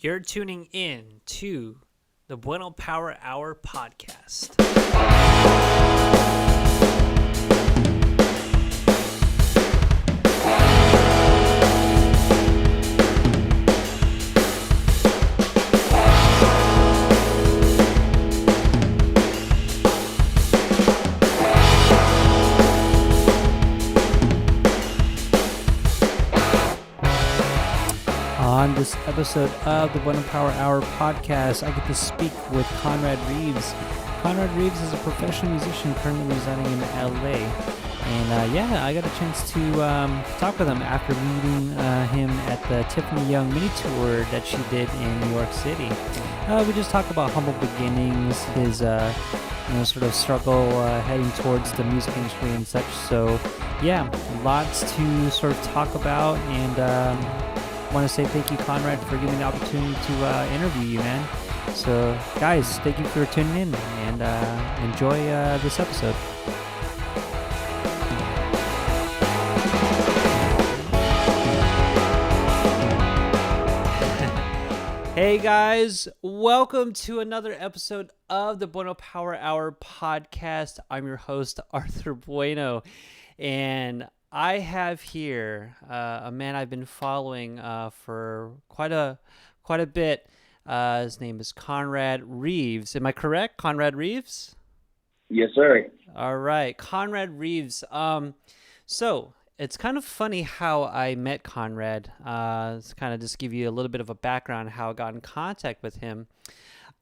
You're tuning in to the Bueno Power Hour podcast. On this episode of the Bueno Power Hour podcast, I get to speak with Conrad Reeves. Conrad Reeves is a professional musician currently residing in LA. And I got a chance to talk with him after meeting him at the Tiffany Young mini tour that she did in New York City. We just talked about humble beginnings, his sort of struggle heading towards the music industry and such. So yeah, lots to sort of talk about, and want to say thank you, Conrad, for giving me the opportunity to interview you, man. So, guys, thank you for tuning in, and enjoy this episode. Hey, guys, welcome to another episode of the Bueno Power Hour podcast. I'm your host, Arthur Bueno, and I have here a man I've been following for quite a bit. His name is Conrad Reeves. Am I correct? Conrad Reeves? Yes, sir. All right, Conrad Reeves. So it's kind of funny how I met Conrad. To kind of just give you a little bit of a background on how I got in contact with him.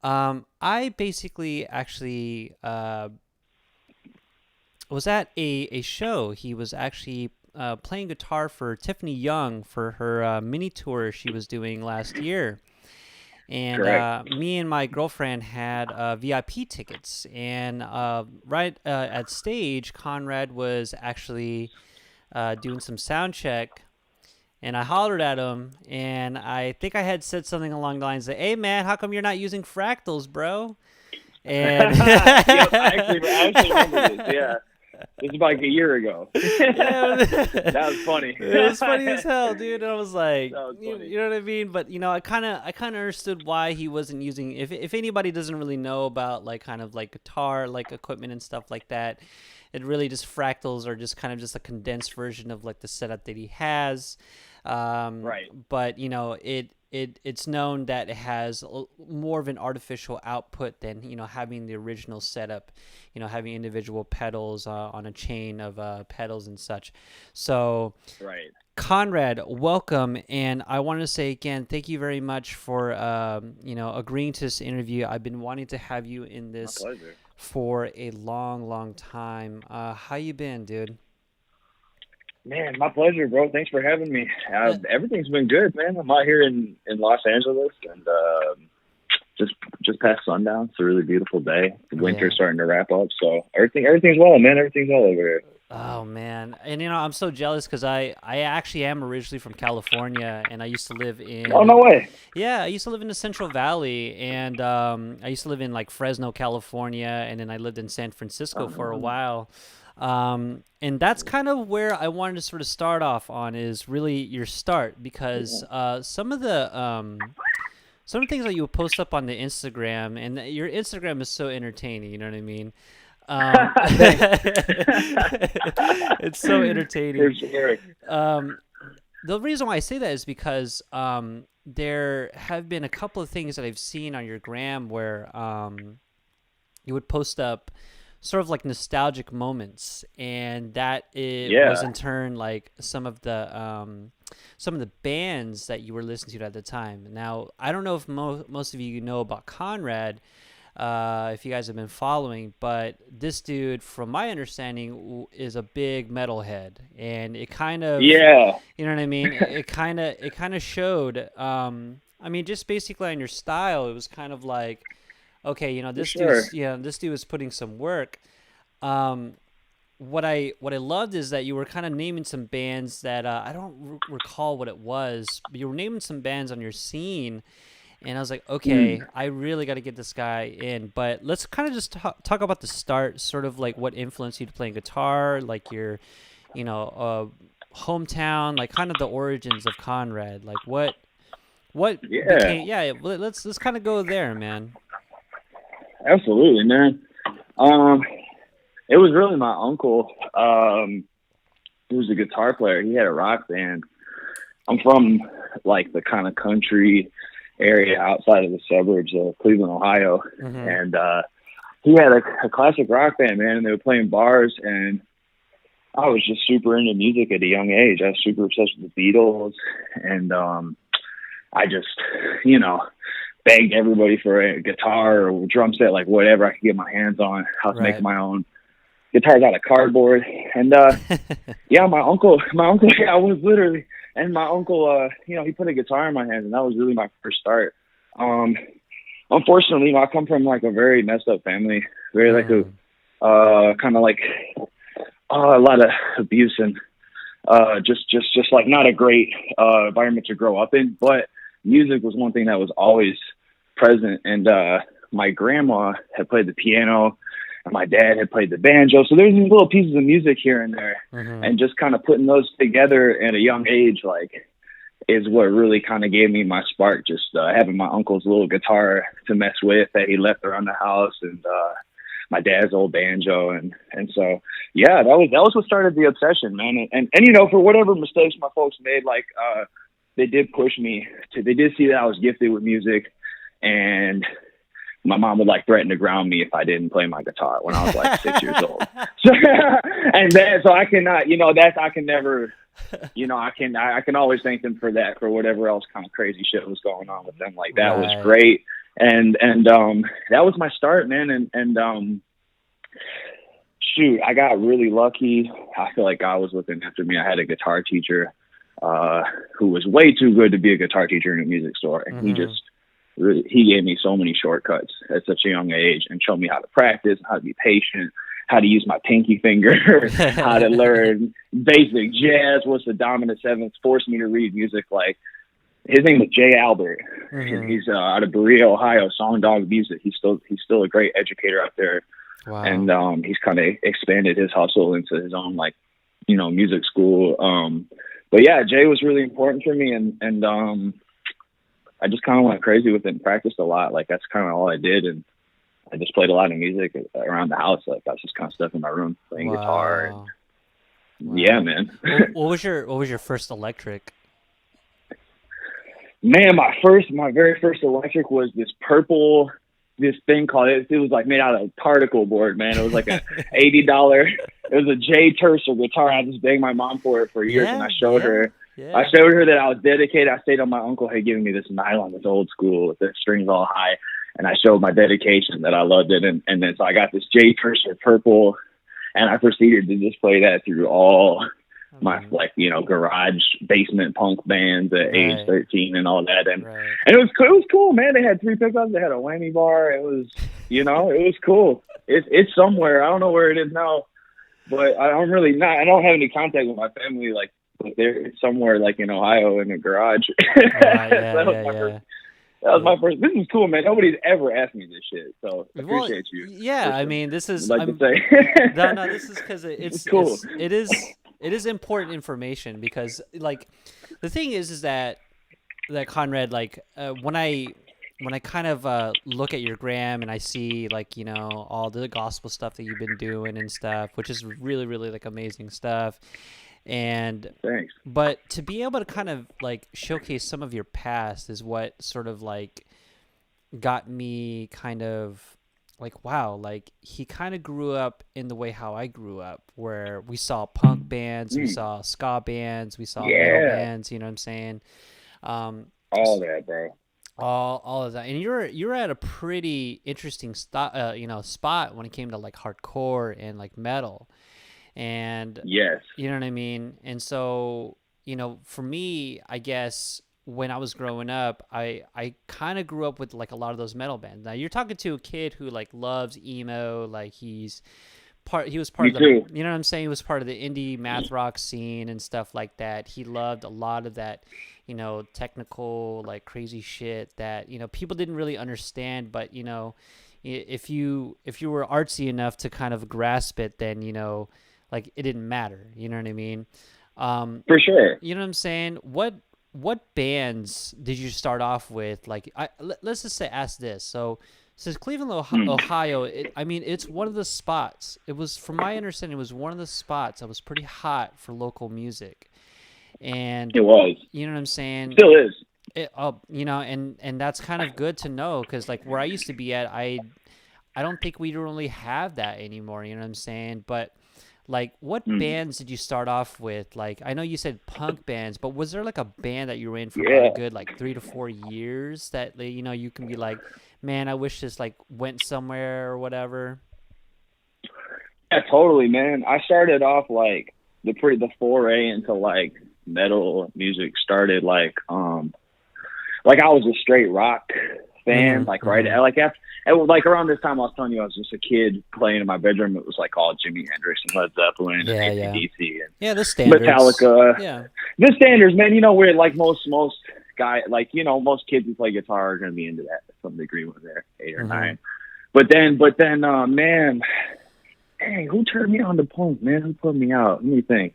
I basically actually was at a show. He was actually playing guitar for Tiffany Young for her mini tour she was doing last year. And me and my girlfriend had VIP tickets. And right at stage, Conrad was actually doing some sound check. And I hollered at him, and I think I had said something along the lines of, "Hey, man, how come you're not using fractals, bro?" And yep, I actually remember this, yeah. This is like a year ago. That was funny. It was funny as hell, dude. And I was like, you know what I mean? But I kind of understood why he wasn't using. If anybody doesn't really know about like kind of like guitar like equipment and stuff like that, it really just fractals are just kind of just a condensed version of like the setup that he has. Right. But it's known that it has more of an artificial output than having the original setup, having individual pedals on a chain of pedals and such. So right. Conrad, welcome, and I want to say again thank you very much for agreeing to this interview. I've been wanting to have you in this for a long time. How you been, dude? Man, my pleasure, bro. Thanks for having me. Everything's been good, man. I'm out here in Los Angeles, and just past sundown. It's a really beautiful day. The winter's starting to wrap up, so everything's well, man. Everything's well over here. Oh man, and I'm so jealous because I actually am originally from California, and I used to live in. Oh, no way. Yeah, I used to live in the Central Valley, and I used to live in like Fresno, California, and then I lived in San Francisco for a while. And that's kind of where I wanted to sort of start off on is really your start, because some of the things that you would post up on the Instagram, and your Instagram is so entertaining, you know what I mean? It's so entertaining. For sure. The reason why I say that is because there have been a couple of things that I've seen on your gram where you would post up sort of like nostalgic moments, and that was in turn like some of the bands that you were listening to at the time. Now, I don't know if most of you know about Conrad, if you guys have been following, but this dude, from my understanding, is a big metalhead, and it kind of you know what I mean. It kind of showed. I mean, just basically on your style, it was kind of like, okay, this dude was putting some work. What I loved is that you were kind of naming some bands that I don't recall what it was, but you were naming some bands on your scene, and I was like, okay, I really got to get this guy in. But let's kind of just talk about the start, sort of like what influenced you to playing guitar, like your, hometown, like kind of the origins of Conrad, like what what Yeah, became? Yeah, let's kind of go there, man. absolutely, man. Um, it was really my uncle. He was a guitar player. He had a rock band. I'm from like the kind of country area outside of the suburbs of Cleveland, Ohio, Mm-hmm. and he had a classic rock band, man. And they were playing bars, and I was just super into music at a young age. I was super obsessed with the Beatles, and I just, you know, begged everybody for a guitar or drum set, like whatever I could get my hands on. I was making Right. my own guitars out of cardboard, and yeah, my uncle, yeah, I was literally, and my uncle, he put a guitar in my hands, and that was really my first start. Um, Unfortunately, I come from like a very messed up family, very like a, Mm. kind of like a lot of abuse and just like not a great environment to grow up in. But music was one thing that was always present, and my grandma had played the piano, and my dad had played the banjo. So there's these little pieces of music here and there, Mm-hmm. and just kind of putting those together at a young age, like is what really kind of gave me my spark. Just having my uncle's little guitar to mess with that he left around the house, and my dad's old banjo, and so yeah, that was what started the obsession, man. And for whatever mistakes my folks made, like they did push me to. They did see that I was gifted with music, and my mom would like threaten to ground me if I didn't play my guitar when I was like 6 years old. So, and then so I cannot, I can never, I can always thank them for that, for whatever else kind of crazy shit was going on with them. Like that was Right. great. And that was my start, man. And shoot, I got really lucky. I feel like God was looking after me. I had a guitar teacher, who was way too good to be a guitar teacher in a music store. And Mm-hmm. he gave me so many shortcuts at such a young age and showed me how to practice, how to be patient, how to use my pinky finger, how to learn basic jazz, what's the dominant seventh, forced me to read music. Like his name was Jay Albert. Mm-hmm. He's out of Berea, Ohio, Song Dog Music. He's still a great educator out there. And Wow. he's kind of expanded his hustle into his own like, music school. But yeah, Jay was really important for me, and I just kind of went crazy with it and practiced a lot. Like that's kind of all I did, and I just played a lot of music around the house. Like I was just kind of stuck in my room playing guitar, and Wow. yeah, Wow. man. What was your first electric? Man, my very first electric was this thing called it was like made out of particle board, man. It was like a $80. It was a Jay Tercer guitar. I just begged my mom for it for years, and Yeah. I showed Yeah. her. I Yeah. showed her that I was dedicated. I stayed on my uncle had given me this nylon, this old school with the strings all high, and I showed my dedication that I loved it. And then so I got this Jay Tercer purple, and I proceeded to just play that through all my Mm-hmm. like garage basement punk bands at age Right. 13 and all that. Right. And it was cool, man. They had three pickups. They had a whammy bar. It was it was cool. It's somewhere. I don't know where it is now, but I don't have any contact with my family, like, but it's somewhere like in Ohio in a garage. Right. So Yeah. Yeah. Yeah. that was Yeah. my first. This is cool, man. Nobody's ever asked me this shit, so I Well, appreciate you. yeah. I Listen, mean, this I'd is. like to I'm. say No. No. This is because it's it's cool. it's it is it is important information because like the thing is that Conrad, like when I kind of look at your gram and I see like all the gospel stuff that you've been doing and stuff, which is really really like amazing stuff. And Thanks. but to be able to kind of like showcase some of your past is what sort of like got me kind of like, wow, like he kind of grew up in the way how I grew up, where we saw punk bands, we Mm, saw ska bands, we saw metal yeah, bands, you know what I'm saying? um all that, bro. all of that. And you're at a pretty interesting spot when it came to like hardcore and like metal. And Yes. you know what I mean? And so, for me, I guess when I was growing up, I kind of grew up with like a lot of those metal bands. Now you're talking to a kid who like loves emo, like he was part Me of the, too. you know what I'm saying? He was part of the indie math rock scene and stuff like that. He loved a lot of that, technical like crazy shit that, people didn't really understand, but if you were artsy enough to kind of grasp it, then like it didn't matter, you know what I mean? For sure. You know what I'm saying? what bands did you start off with? Like, let's just say, ask this. So, since Cleveland, Hmm. Ohio, I mean, it's one of the spots. It was, from my understanding, it was one of the spots that was pretty hot for local music, and It was. you know what I'm saying. Still is. You know, and that's kind of good to know because like where I used to be at, I don't think we really have that anymore. You know what I'm saying? But like, what Hmm. bands did you start off with? Like, I know you said punk bands, but was there like a band that you were in for about a Yeah. good like 3 to 4 years that like, you know, you can be like, man, I wish this like went somewhere or whatever. Yeah, totally, man. I started off like the foray into like metal music started like I was a straight rock fan, Mm-hmm. like right Mm-hmm. like after like around this time I was telling you I was just a kid playing in my bedroom. It was like all Jimi Hendrix and Led Zeppelin and Yeah, yeah, AC/DC yeah. The and standards. Metallica. Yeah. The standards, man. You know, we're like most guy, like you know, most kids who play guitar are gonna be into that to some degree when they're 8 or 9. Mm-hmm. Man, dang, who turned me on to punk, man? Who put me out? Let me think.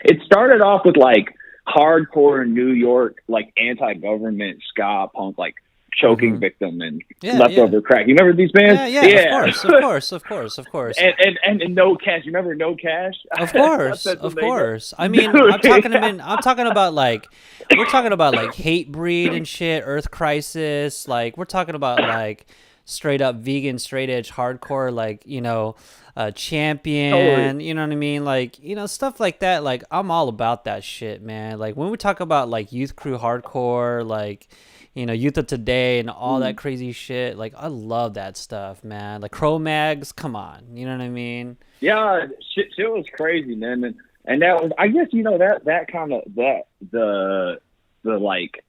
It started off with like hardcore New York, like anti-government ska punk, like Choking Mm-hmm. Victim and Yeah, yeah. Leftover Crack. You remember these bands? Yeah, yeah, of Yeah. course, of course, of course, of course. And No Cash. You remember No Cash? Of That's course, the of name. course. I mean, Dude. I'm talking about like, we're talking about like Hate Breed and shit, Earth Crisis. Like, we're talking about like straight up vegan, straight edge, hardcore. Like, you know, Totally. Champion. You know what I mean? Like, you know, stuff like that. Like, I'm all about that shit, man. Like, when we talk about like Youth Crew hardcore, like, you know, Youth of Today and all that Mm. crazy shit. Like, I love that stuff, man. Like Cro-Mags, come on. You know what I mean? Yeah, shit was crazy, man. And that was, I guess, you know, that kind of, the like,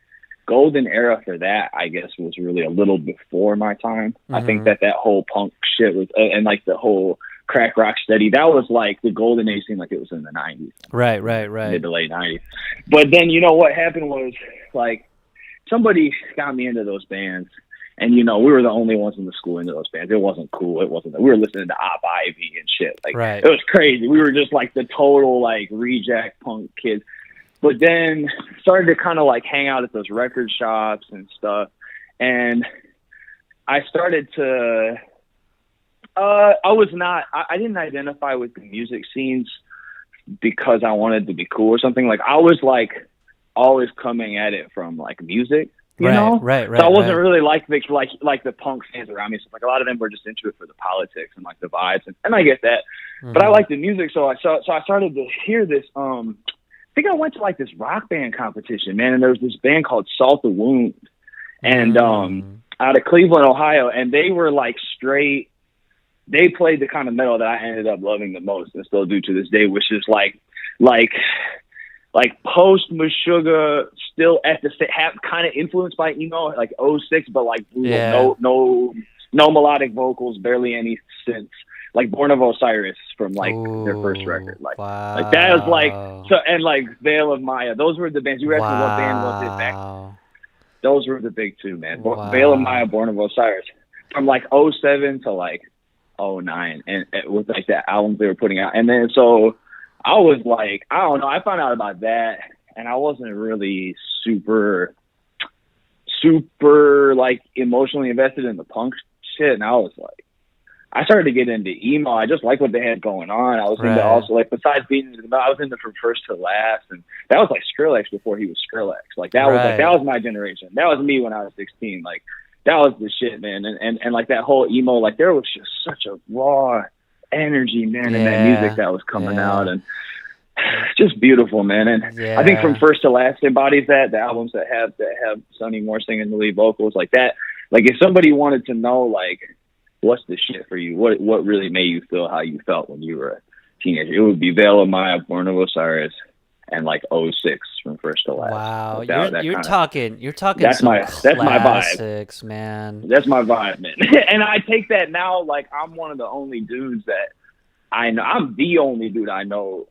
golden era for that, I guess, was really a little before my time. I think Mm-hmm. that whole punk shit was, and like the whole crack rock steady, that was like the golden age seemed like it was in the 90s, Right, right, mid right. to late 90s. But then, you know, what happened was like somebody got me into those bands. And you know, we were the only ones in the school into those bands. It wasn't cool. It wasn't. We were listening to Op Ivy and shit. Like Right. it was crazy. We were just like the total like reject punk kids. But then started to kind of like hang out at those record shops and stuff. And I started to. I was not. I didn't identify with the music scenes because I wanted to be cool or something. Like I was like always coming at it from like music, you Right, know. right, So I right, wasn't right. really like the punk fans around me. So like a lot of them were just into it for the politics and like the vibes, and I get that. But I Mm-hmm. like the music, so I started to hear this. I think I went to like this rock band competition, man, and there was this band called Salt the Wound, and Mm. out of Cleveland, Ohio, and they were like straight. They played the kind of metal that I ended up loving the most, and still do to this day, which is like like post Meshuggah, still at the have kind of influenced by emo, like '06, but like brutal, Yeah. no melodic vocals, barely any synths, like Born of Osiris from like their first record, Oh, like that was like wow. so, and like Veil of Maya, those were the bands. You were asking what band was it back? Wow. Those were the big two, man. Veil of Maya, Wow. Born of Osiris, from like '07 to like '09, and it was like the albums they were putting out, and then so I was like, I don't know. I found out about that, and I wasn't really super like emotionally invested in the punk shit. And I was like, I started to get into emo. I just like what they had going on. I was into Right. also like besides being into I was into From First to Last, and that was like Skrillex before he was Skrillex. Like that Right. was my generation. That was me when I was 16. Like that was the shit, man. And like that whole emo, like there was just such a raw energy, man, in that music Yeah. that was coming out, Yeah. and just beautiful, man. And I think From Yeah. First to Last embodies that. The albums that have Sonny Moore singing the lead vocals, like that. Like if somebody wanted to know, like, what's the shit for you? What really made you feel how you felt when you were a teenager? It would be Veil of Maya, Born of Osiris, and like '06 From First to Last. Wow. Like that You're kind of talking some that's my vibe. classics, man. That's my vibe, man. And I take that now. Like I'm one of the only dudes that I know. I'm the only dude I know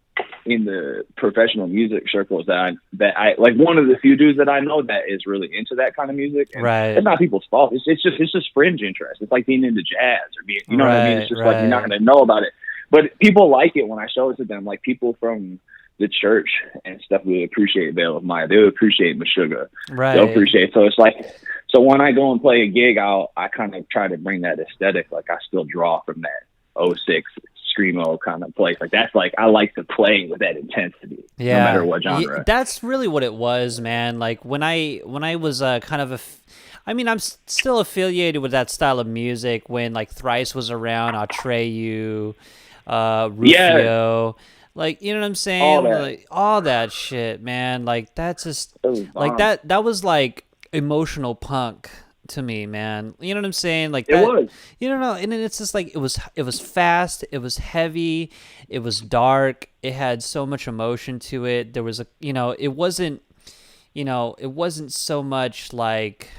in the professional music circles that I like, one of the few dudes that I know that is really into that kind of music. And Right. it's not people's fault. It's just fringe interest. It's like being into jazz or being, you know what I mean? It's Right. just like you're not Right. going to know about it, but people like it when I show it to them. Like people from the church and stuff would appreciate Veil of Maya. They would appreciate Meshuggah. They'll Right. appreciate. So it's like, so when I go and play a gig, I kind of try to bring that aesthetic. Like I still draw from that '06 screamo kind of place. Like that's like I like to play with that intensity, no matter Yeah. what genre. That's really what it was, man. Like when I was kind of I mean, still affiliated with that style of music when like Thrice was around, Atreyu, Yeah, Rufio, like you know what I'm all saying, that. like all that shit, man. Like that's just It was like bomb. that was like emotional punk to me, man. You know what I'm saying? Like It that, was. you don't know. And then it's just like it was fast, it was heavy, it was dark, it had so much emotion to it. There was a, it wasn't so much like,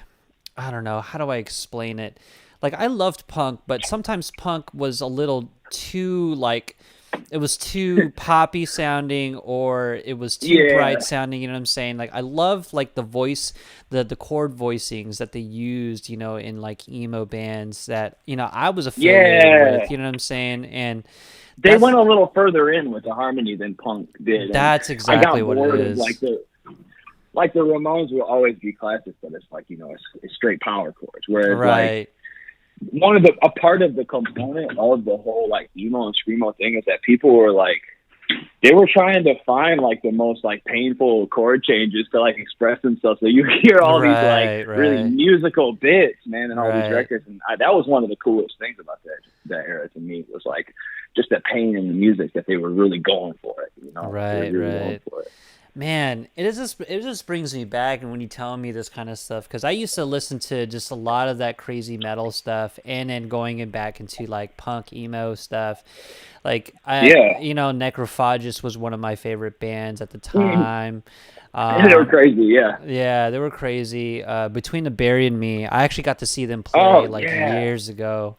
I don't know, how do I explain it? Like I loved punk, but sometimes punk was a little too like it was too poppy sounding or it was too bright Yeah, sounding, you know what I'm saying? Like I love like the voice, the chord voicings that they used, in like emo bands that, I was affiliated yeah. with, you know what I'm saying? And They went that's a little further in with the harmony than punk did, and that's I exactly got what it bored of is. like the Ramones will always be classics, but it's like it's straight power chords. Whereas like Right. a part of the component of the whole like emo and screamo thing is that people were like they were trying to find like the most like painful chord changes to like express themselves. So you hear all these like Right, really right. musical bits, man, and all these Right. records, and that was one of the coolest things about that era to me was like just the pain in the music that they were really going for it. They were Right, really going right. for it. Man, it just brings me back, and when you tell me this kind of stuff, because I used to listen to just a lot of that crazy metal stuff, and then going back into like punk emo stuff. Like Yeah, Necrophagist was one of my favorite bands at the they time. were Um, crazy. Yeah. yeah, they were crazy. Between the Barry and Me, I actually got to see them play Oh like yeah. years ago.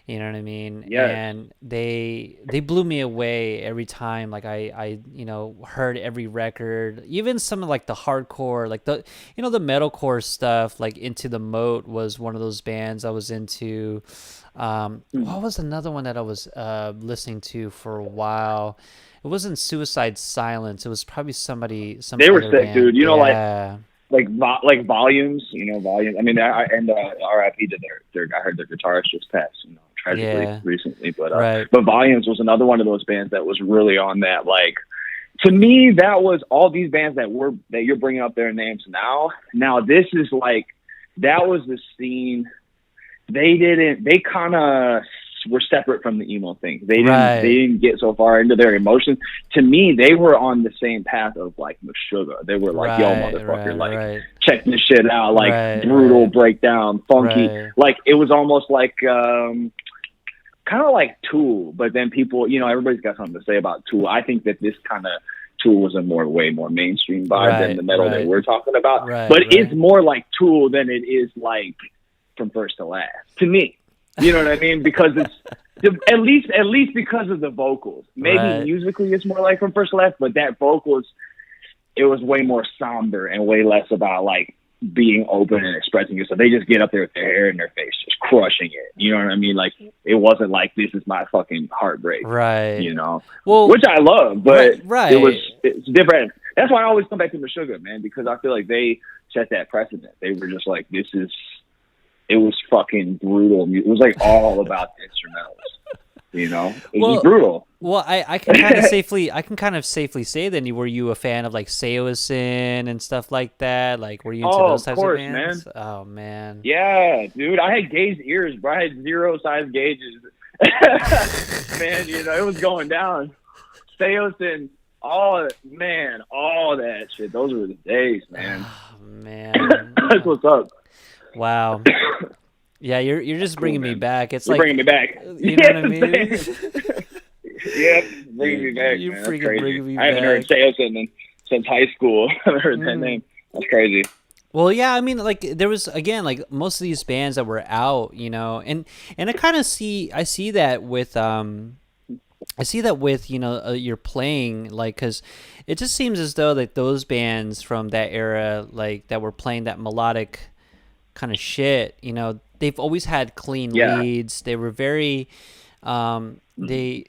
You know what I mean? Yes. And they blew me away every time. Like I heard every record, even some of like the hardcore, like the metalcore stuff. Like Into the Moat was one of those bands I was into. What was another one that I was listening to for a while? It wasn't Suicide Silence. It was probably some They were other sick, band. dude. Yeah, Like volumes, volumes. I mean, and R.I.P. to their I heard their guitarist just passed, tragically yeah, recently. right, But volumes was another one of those bands that was really on that. Like to me, that was all these bands that you're bringing up their names now. Now this is like that was the scene. They kind of were separate from the emo thing. They right, didn't get so far into their emotions. To me, they were on the same path of like Meshuggah. They were like, yo, right, motherfucker, right, like right, check this shit out, like right, brutal right, breakdown, funky. right. Like it was almost like kind of like Tool, but then people, everybody's got something to say about Tool. I think that this kind of Tool was a way more mainstream vibe than Right, the metal that right, we're talking about. right, But it's right, more like Tool than it is like From First to Last to me. You know what I mean? Because it's at least because of the vocals. Maybe right, musically it's more like From First to Last, but that vocals it was way more somber and way less about like being open and expressing yourself. They just get up there with their hair in their face, just crushing it. You know what I mean? Like it wasn't like this is my fucking heartbreak, right. you know, Well, which I love, right, but right, it's different. That's why I always come back to Meshuggah, man, because I feel like they set that precedent. They were just like, it was fucking brutal. It was like all about the instrumentals, it was just well, brutal. I can kind of safely say then were you a fan of like Seosin and stuff like that? Like, were you into Oh, those of types of course, man. bands? Oh man. Yeah, dude, I had gauged ears, bro. I had zero size gauges. Man, it was going down. Theos and all that shit. Those were the days, man. Oh man. That's what's up. Wow. Yeah, you're just Cool, bringing me man. back. It's You're like, bringing me back. you know what I mean? Yep, bringing me back, You man. That's freaking crazy. bringing me I haven't heard back. Theos since high school. I haven't heard that Mm. name. That's crazy. Well, yeah, I mean, like there was again, like most of these bands that were out, and I see that with you're playing like because it just seems as though like those bands from that era like that were playing that melodic kind of shit, they've always had clean Yeah. leads. They were very they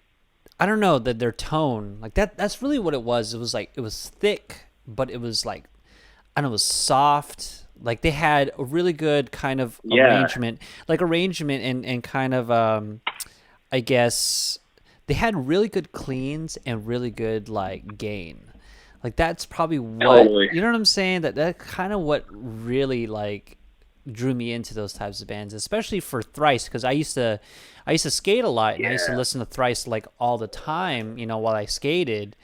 I don't know that their tone like that's really what it was. It was like it was thick, but it was like I don't know, it was soft. Like they had a really good kind of Yeah, arrangement, and kind of I guess they had really good cleans and really good like gain. Like that's probably what totally. you know what I'm saying. That kind of what really like drew me into those types of bands, especially for Thrice, because I used to skate a lot and I used to Yeah. listen to Thrice like all the time, you know, while I skated,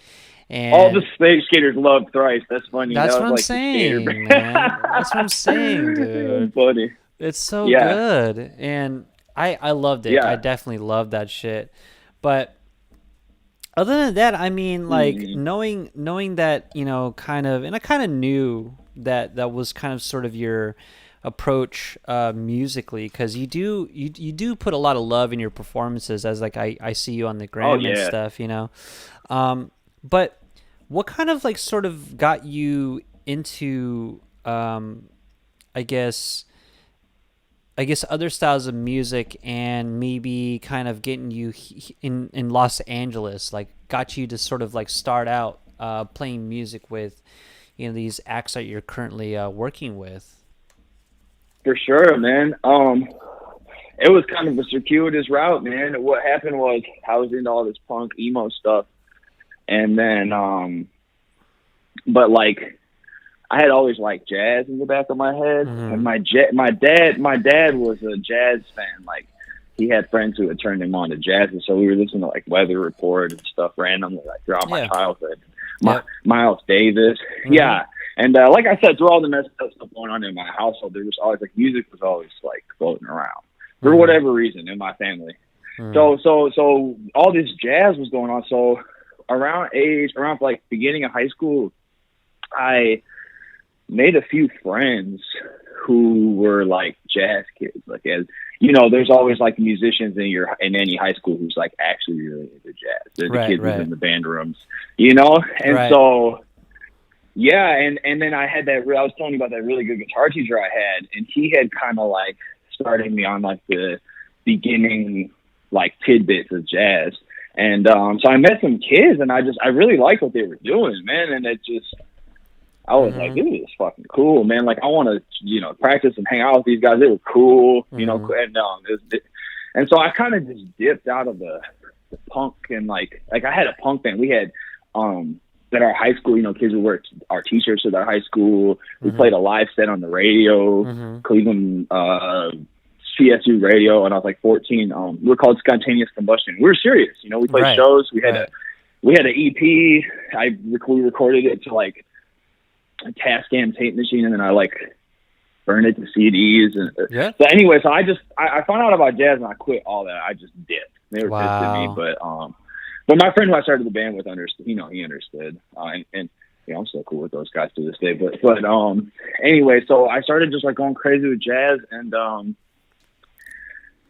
All the and skaters love Thrice. That's funny. That that's what was I'm like the skater saying, band. man. That's what I'm saying, That's dude. funny. It's so Yeah. good, and I loved it. I Yeah. definitely loved that shit, but other than that, I mean, like Mm. knowing that, you know, kind of, and I kind of knew that that was kind of sort of your approach musically, because you do put a lot of love in your performances, as like I see you on the Oh gram and yeah. stuff, you know. But what kind of like sort of got you into I guess I guess other styles of music, and maybe kind of getting you in Los Angeles, like got you to sort of like start out playing music with, you know, these acts that you're currently working with. For sure, man. It was kind of a circuitous route, man. What happened was I was into all this punk emo stuff, and then but like I had always liked jazz in the back of my head, and Mm-hmm. my dad was a jazz fan. Like he had friends who had turned him on to jazz, and so we were listening to like Weather Report and stuff randomly, like throughout my Yeah. childhood. Yep. Miles Davis, Mm-hmm. yeah. And like I said, through all the messed up stuff going on in my household, there was always like music was always like floating around for Mm-hmm. whatever reason in my family. Mm-hmm. So all this jazz was going on. So around like beginning of high school, I made a few friends who were like jazz kids. Like as you know, there's always like musicians in any high school who's like actually really into jazz. They're the Right. kids who's Right. in the band rooms, you know. And Right. so yeah, and then I had I was telling you about that really good guitar teacher I had, and he had kind of like started me on like the beginning like tidbits of jazz. And so I met some kids, and I really liked what they were doing, man. And it just I was like, Mm-hmm. this is fucking cool, man. Like, I want to, practice and hang out with these guys. They were cool, Mm-hmm. and so I kind of just dipped out of the punk and like I had a punk band. We had, at our high school, kids would wear our t-shirts at our high school. We Mm-hmm. played a live set on the radio, Mm-hmm. Cleveland, CSU radio, and I was like 14. We were called Spontaneous Combustion. We were serious, we played Right. shows. Right. We had an EP. We recorded it to like a Tascam tape machine, and then I like burned it to CDs. And Yeah. so anyway, so I found out about jazz and I quit all that. I just dipped. They were pissed at me, Wow. but my friend who I started the band with understood. He understood, and I'm still cool with those guys to this day. But anyway, so I started just like going crazy with jazz, and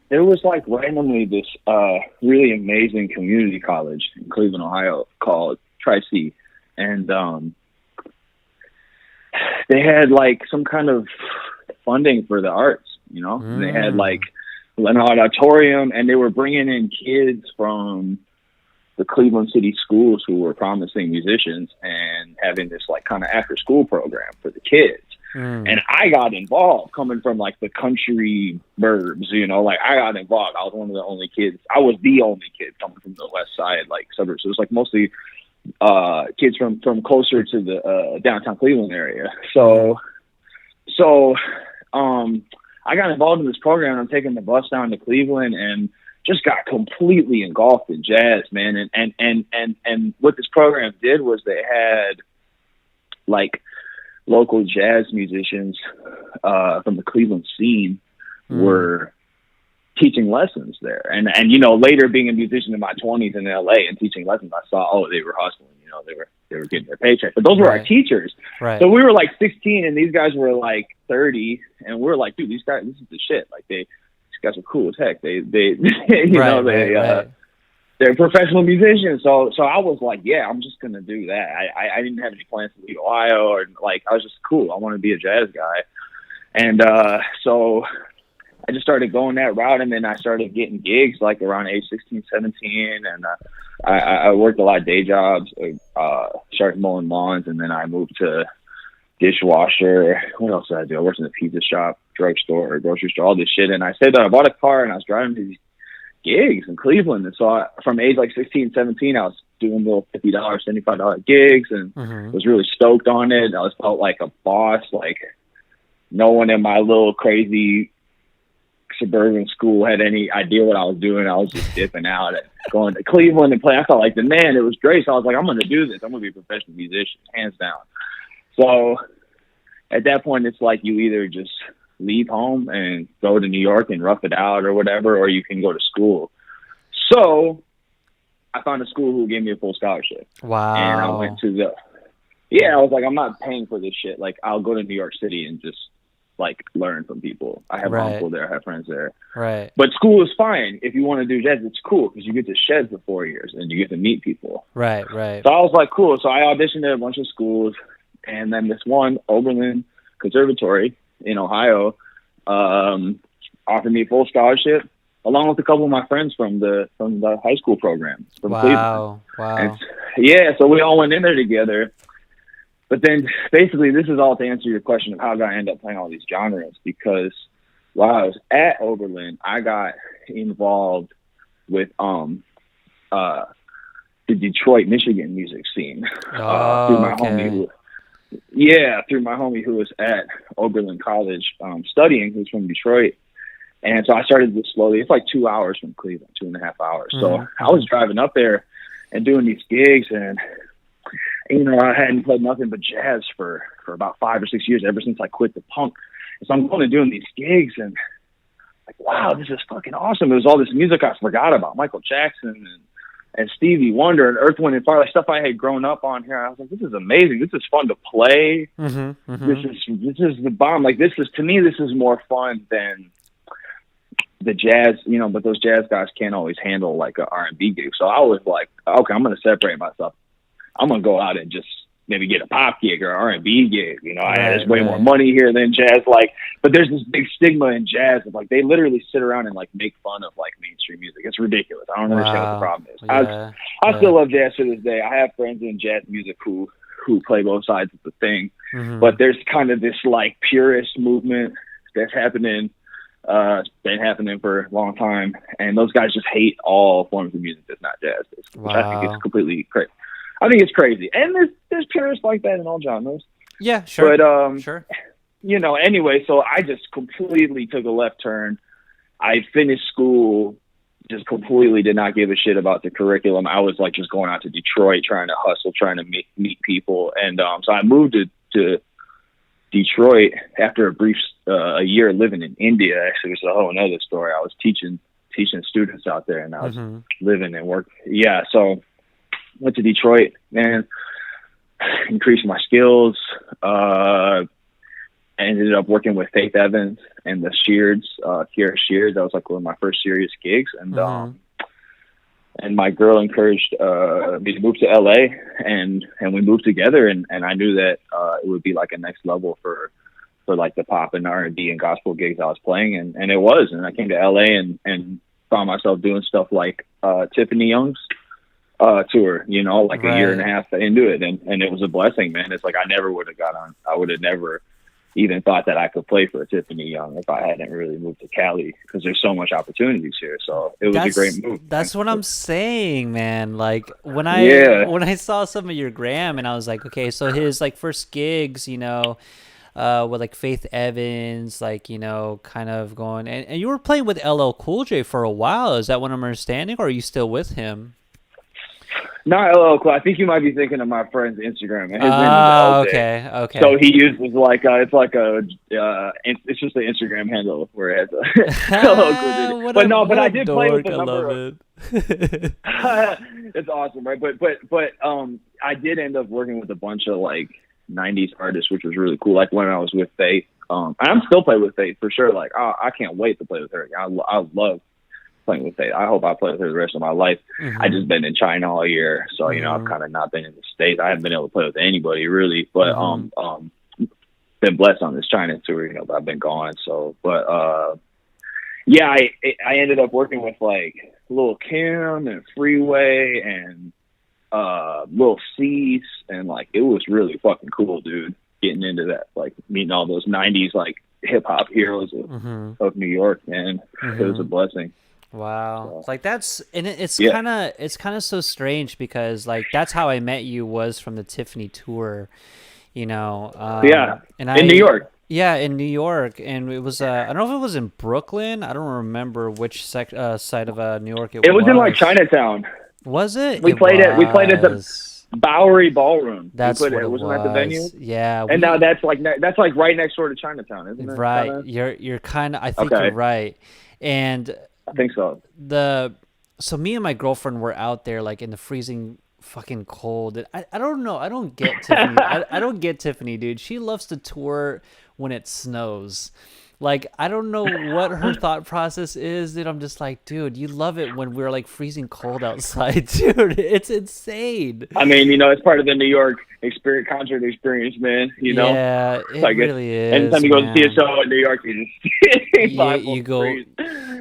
there was like randomly this really amazing community college in Cleveland, Ohio called Tri-C, and they had like some kind of funding for the arts, and they had like an auditorium, and they were bringing in kids from the Cleveland City schools who were promising musicians and having this like kind of after school program for the kids. And I got involved coming from like the country burbs, like I got involved. I was one of the only kids. I was the only kid coming from the west side, like suburbs. So it was like mostly kids from closer to the downtown Cleveland area. So I got involved in this program. I'm taking the bus down to Cleveland and just got completely engulfed in jazz, man. And what this program did was they had like local jazz musicians from the Cleveland scene were teaching lessons there. And later being a musician in my 20s in LA and teaching lessons, I saw, they were hustling, they were getting their paycheck. But those were our Right. teachers. Right. So we were like 16 and these guys were like 30, and we're like, dude, these guys, this is the shit. Like these guys are cool as heck. They Right. they're professional musicians. So I was like, yeah, I'm just going to do that. I didn't have any plans to leave Ohio, or like, I was just cool. I want to be a jazz guy. And so I just started going that route, and then I started getting gigs like around age 16, 17, and I worked a lot of day jobs. Started mowing lawns, and then I moved to dishwasher. What else did I do? I worked in a pizza shop, drugstore, grocery store, all this shit. And I said that I bought a car, and I was driving to these gigs in Cleveland. And so from age like 16, 17, I was doing little $50, $75 gigs, and was really stoked on it. I was felt like a boss. Like no one in my little crazy suburban school had any idea what I was doing. I was just dipping out and going to Cleveland and playing. I felt like the man. It was great. So I was like, I'm going to do this. I'm going to be a professional musician, hands down. So at that point, it's like you either just leave home and go to New York and rough it out or whatever, or you can go to school. So I found a school who gave me a full scholarship. Wow. And I went to I was like, I'm not paying for this shit. Like, I'll go to New York City and just, like, learn from people. I have an uncle there. I have friends there. Right. But school is fine. If you want to do jazz, it's cool because you get to shed for 4 years and you get to meet people. Right. So I was like, cool. So I auditioned at a bunch of schools. And then this one, Oberlin Conservatory in Ohio, offered me a full scholarship, along with a couple of my friends from the high school program from Cleveland. Wow. And, so we all went in there together. But then, basically, this is all to answer your question of how did I end up playing all these genres? Because while I was at Oberlin, I got involved with the Detroit, Michigan music scene through my homie. Through my homie who was at Oberlin College studying, who's from Detroit. And so I started this slowly. It's like 2 hours from Cleveland, 2.5 hours. So I was driving up there and doing these gigs, and, I hadn't played nothing but jazz for about 5 or 6 years, ever since I quit the punk. And so I'm going and doing these gigs, and like, wow, this is fucking awesome. It was all this music I forgot about, Michael Jackson and Stevie Wonder and Earth, Wind and Fire, like stuff I had grown up on here. I was like, this is amazing. This is fun to play. This is the bomb. Like, to me, this is more fun than the jazz, but those jazz guys can't always handle like a R&B gig. So I was like, okay, I'm going to separate myself. I'm going to go out and just maybe get a pop gig or R&B gig. There's way more money here than jazz. Like, but there's this big stigma in jazz of like, they literally sit around and like make fun of like mainstream music. It's ridiculous. I don't understand what the problem is. I still love jazz to this day. I have friends in jazz music who play both sides of the thing, but there's kind of this like purist movement that's happening. It's been happening for a long time, and those guys just hate all forms of music that's not jazz, which I think is completely crazy. I think it's crazy, and there's purists like that in all genres. Yeah, sure. But sure. Anyway, so I just completely took a left turn. I finished school, just completely did not give a shit about the curriculum. I was like just going out to Detroit, trying to hustle, trying to meet people, and so I moved to Detroit after a year living in India. Actually, it's a whole another story. I was teaching students out there, and I was living and work. Yeah, so went to Detroit, man, increased my skills. I ended up working with Faith Evans and the Sheards, Kiera Sheards. That was like one of my first serious gigs, and my girl encouraged me to move to LA, and we moved together, and I knew that it would be like a next level for like the pop and R&B and gospel gigs I was playing, and it was. And I came to LA and found myself doing stuff like Tiffany Young's tour, like a year and a half into it, and it was a blessing, man. It's like I never would have got on. I would have never even thought that I could play for Tiffany Young if I hadn't really moved to Cali, because there's so much opportunities here. So it was a great move. That's what I'm saying, man. Like when I saw some of your gram, and I was like, okay, so his like first gigs, with like Faith Evans, like, kind of going, and you were playing with LL Cool J for a while. Is that what I'm understanding, or are you still with him? Not LL Cool. I think you might be thinking of my friend's Instagram. His name is LJ. Okay. So he uses like it's just an Instagram handle where it has LL Cool J. But I did play with a number of. It's awesome, right? But I did end up working with a bunch of like '90s artists, which was really cool. Like when I was with Faith, I'm still playing with Faith for sure. Like I can't wait to play with her. I love playing with Faith. I hope I play with her the rest of my life. I just been in China all year, so I've kind of not been in the States. I haven't been able to play with anybody really, but been blessed on this China tour, but I've been gone. So, but yeah, I ended up working with like Lil Kim and Freeway and Lil Cease, and like it was really fucking cool, dude. Getting into that, like meeting all those '90s like hip hop heroes Mm-hmm. of New York, man. It was a Mm-hmm. blessing. Wow. So Like that's and it's yeah, kind of so strange because like that's how I met you was from the Tiffany tour, yeah, and in New I York. yeah, in New York, and it was I don't know if it was in Brooklyn. I don't remember which side of New York it It was in like was. Chinatown. Was it? We It played it. We played at the was. Bowery Ballroom. We That's put what it. it Wasn't that the venue? was. Yeah, And now we that's like right next door to Chinatown, isn't it? Kind right. of. You're kind of I think you're Okay, right. And I think so. the so me and my girlfriend were out there like in the freezing fucking cold. And I don't know. I don't get Tiffany. I don't get Tiffany, dude. She loves to tour when it snows. Like I don't know what her thought process is, dude. I'm just like, dude, you love it when we're like freezing cold outside, dude. It's insane. I mean, it's part of the New York experience, concert experience, man. Yeah, So it I guess really is, anytime you go to see a man. show in New York, you just you liable you to go freeze.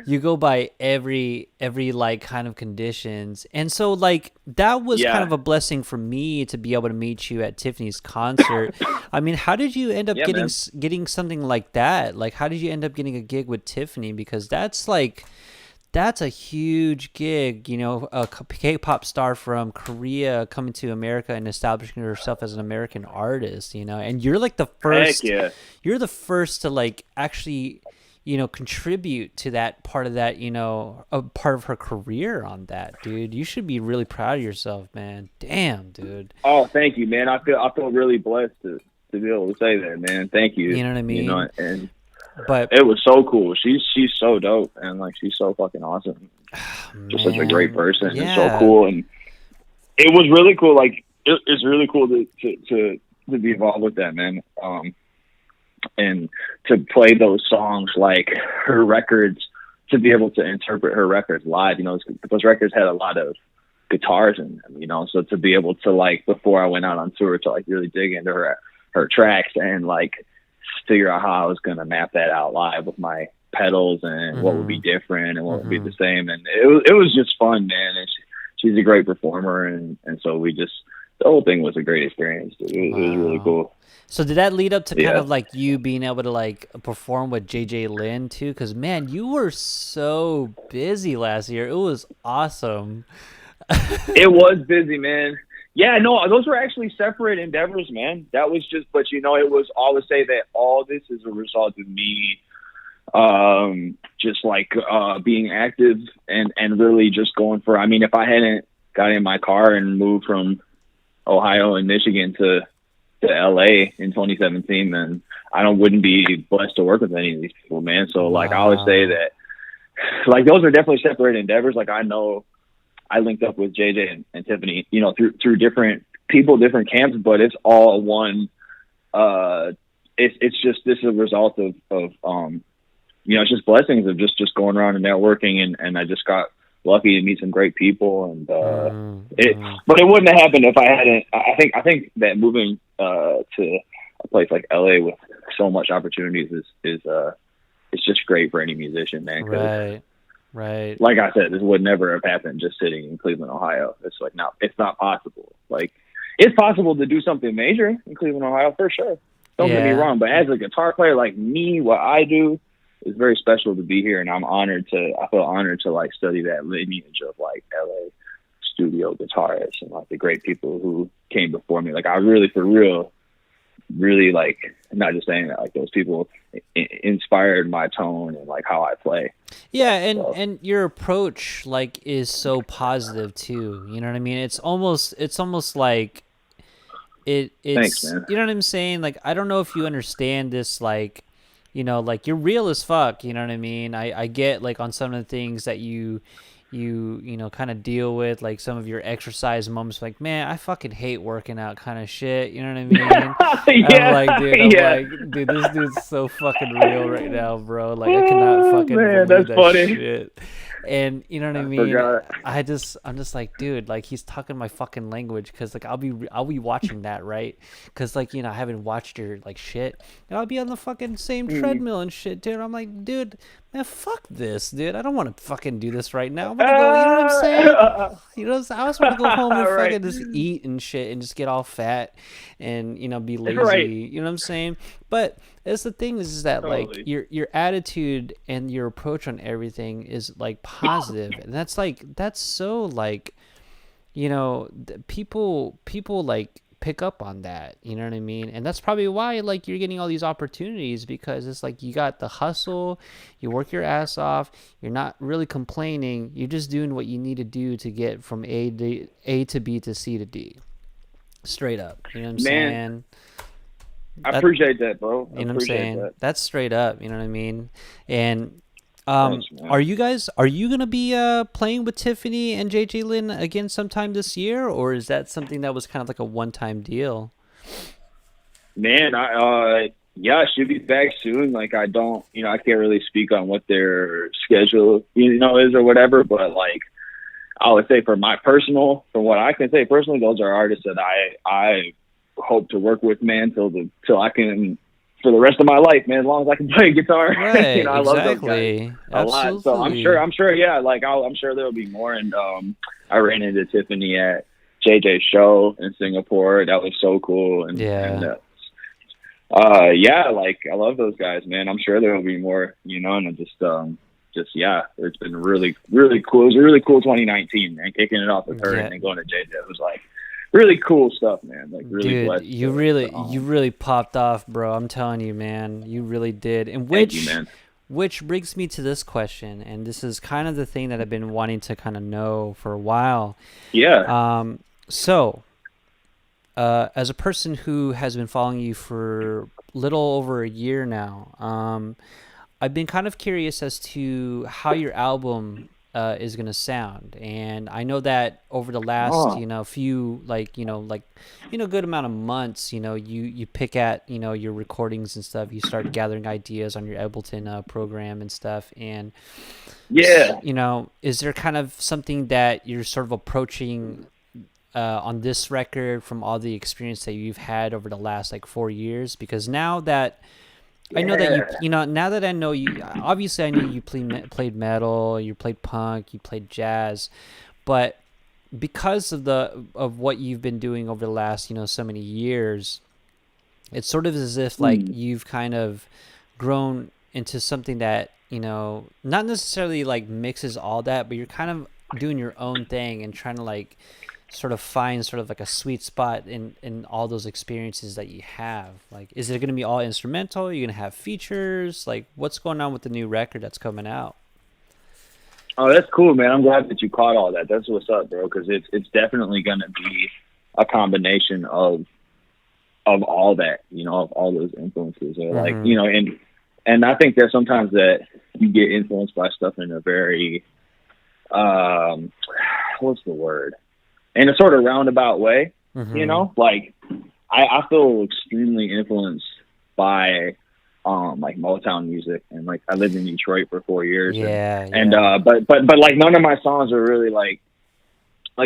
you go by every like kind of conditions, and so like that was kind Yeah, of a blessing for me to be able to meet you at Tiffany's concert. I mean, how did you end up yeah, getting man. getting something like that? Like how did you end up getting a gig with Tiffany, because that's a huge gig, a K-pop star from Korea coming to America and establishing herself as an American artist, and Heck yeah. you're the first to like actually, contribute to that part of that, a part of her career on that, dude. You should be really proud of yourself, man. Damn, dude. Oh, thank you, man. I feel really blessed to be able to say that, man. Thank you. You know what I mean? And But it was so cool. She's so dope, and like she's so fucking awesome. Just such a great man, person, and so yeah. cool. And it was really cool. Like it's really cool to be involved with that, man. And to play those songs, like her records, to be able to interpret her records live. Those records had a lot of guitars in them. So to be able to, like, before I went out on tour, to like really dig into her tracks and like figure out how I was gonna map that out live with my pedals and what would be Mhm. different and what would be Mhm. the same. And it was just fun, man. And she's a great performer, and so the whole thing was a great experience. It was really Wow. cool. So did that lead up to kind Yeah. of like you being able to like perform with JJ Lin too? Because man, you were so busy last year. It was awesome. It was busy, man. Yeah, no, those were actually separate endeavors, man. That was just, but it was all to say that all this is a result of me, just like being active and really just going for. I mean, if I hadn't got in my car and moved from Ohio and Michigan to LA in 2017, then I wouldn't be blessed to work with any of these people, man. So like I always say Wow. that, like, those are definitely separate endeavors. Like, I know I linked up with JJ and Tiffany, through different people, different camps, but it's all one. It's just, this is a result of it's just blessings of just going around and networking, and I just got lucky to meet some great people, and Mm-hmm. but it wouldn't have happened if I hadn't. I think that moving to a place like LA with so much opportunities is it's just great for any musician, man. Because, Right. Right. like I said, this would never have happened just sitting in Cleveland, Ohio. It's like, no, it's not possible. Like, it's possible to do something major in Cleveland, Ohio, for sure. Don't get me Yeah. wrong, but as a guitar player like me, what I do is very special to be here, and I feel honored to like study that lineage of like LA studio guitarists and like the great people who came before me. Like, I really, for real, really, like, not just saying that, like, those people inspired my tone and like how I play. Yeah, and So and your approach like is so positive too. You know what I mean? It's almost like thanks, it's man. you know what I'm saying? Like I don't know if you understand this like like you're real as fuck, you know what I mean? I get like on some of the things that you kind of deal with, like some of your exercise moments, like, man, I fucking hate working out kind of shit, you know what I mean? Yeah, I'm yeah. like, dude, this dude's so fucking real right now, bro. Like, I cannot Oh fucking man, believe that's that funny. shit. And you know what I I mean? forgot. I'm just like, dude, like he's talking my fucking language, because like I'll be watching that, right? Because like, you know, I haven't watched your like shit, and I'll be on the fucking same Mm. treadmill and shit, dude. I'm like, dude, man, fuck this, dude. I don't want to fucking do this right now. I'm gonna go. You know what I'm saying? You know, I just want to go home and Right, fucking just eat and shit and just get all fat and, you know, be right. lazy. You know what I'm saying? But it's the thing is that like Totally. your attitude and your approach on everything is like positive, and that's like that's so like, you know, people like pick up on that, you know what I mean? And that's probably why like you're getting all these opportunities, because it's like you got the hustle, you work your ass off, you're not really complaining, you're just doing what you need to do to get from A to B to C to D, straight up, you know what I'm Man, saying? I That, appreciate that, bro. I you know what I'm appreciate saying? that. That's straight up, you know what I mean? And Thanks, man. are you gonna be playing with Tiffany and JJ Lin again sometime this year, or is that something that was kind of like a one time deal? Man, yeah, she'll be back soon. Like, I don't, I can't really speak on what their schedule, is or whatever. But like, I would say from what I can say personally, those are artists that I hope to work with, man, till I can, for the rest of my life, man. As long as I can play guitar, Right, I love those guys exactly. a lot. So Absolutely. I'm sure, yeah. Like, I'm sure there'll be more. And I ran into Tiffany at JJ's show in Singapore. That was so cool. And Yeah. yeah, like I love those guys, man. I'm sure there will be more, and I just yeah, it's been really, really cool. It was a really cool 2019, man. Kicking it off with her Yeah. and then going to JJ, it was like really cool stuff, man. Like really Dude, blessed you really popped off, bro. I'm telling you, man. You really did. And thank you, man. which brings me to this question, and this is kind of the thing that I've been wanting to kind of know for a while. Yeah. So, as a person who has been following you for little over a year now, I've been kind of curious as to how your album is gonna sound, and I know that over the last, Oh, few good amount of months, you pick at your recordings and stuff. You start gathering ideas on your Ableton program and stuff, and yeah. is there kind of something that you're sort of approaching on this record from all the experience that you've had over the last like 4 years? Because now that I know that Yeah. now that I know you, obviously I knew you played metal, you played punk, you played jazz, but because of what you've been doing over the last, so many years, it's sort of as if like Hmm. you've kind of grown into something that, not necessarily like mixes all that, but you're kind of doing your own thing and trying to like sort of find sort of like a sweet spot in all those experiences that you have. Like, is it going to be all instrumental? Are you going to have features? Like, what's going on with the new record that's coming out? Oh, that's cool, man. I'm glad that you caught all that. That's what's up, bro. Because it's definitely gonna be a combination of all that, of all those influences, or like, Mm-hmm. and I think that sometimes that you get influenced by stuff in a very, um, what's the word? In a sort of roundabout way, Mm-hmm. like I feel extremely influenced by, like Motown music, and like I lived in Detroit for 4 years, Yeah, and yeah. but like none of my songs are really like